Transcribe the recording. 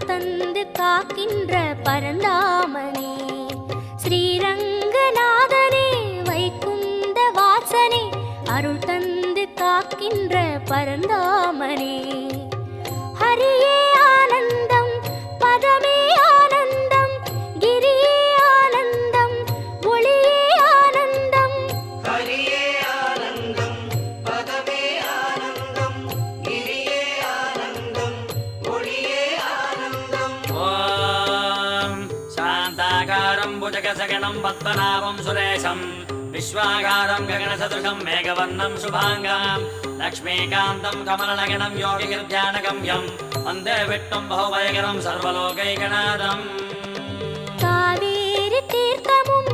தந்து காக்கின்ற பரந்தாமனே ஸ்ரீரங்கநாதனே வைகுந்த வாசனே அருள் தந்து காக்கின்ற பரந்தாமனே ஹரியே ஆனந்தம் பதமே ஆனந்தம் கிரியே ஆனந்தம் ஒளியே ஆனந்தம் ஹரியே ஆனந்தம் பதமே ஆனந்தம் கிரியே ஆனந்தம் ஒளியே ஆனந்தம். ஓம் சாந்தாகாரம் புஜகசகணம் பத்மநாபம் சுரேஷம் விஸ்வாகாரம் ககனசதுஷம் மேகவர்ணம் சுபாங்காம் லக்ஷ்மீகாந்தம் கமலநகனம் யோகிகிர்த்யானகம்யம் வந்தே விட்டும் பகுவயகரம் சர்வலோகைகநாதம். காவேரி தீர்த்தமும்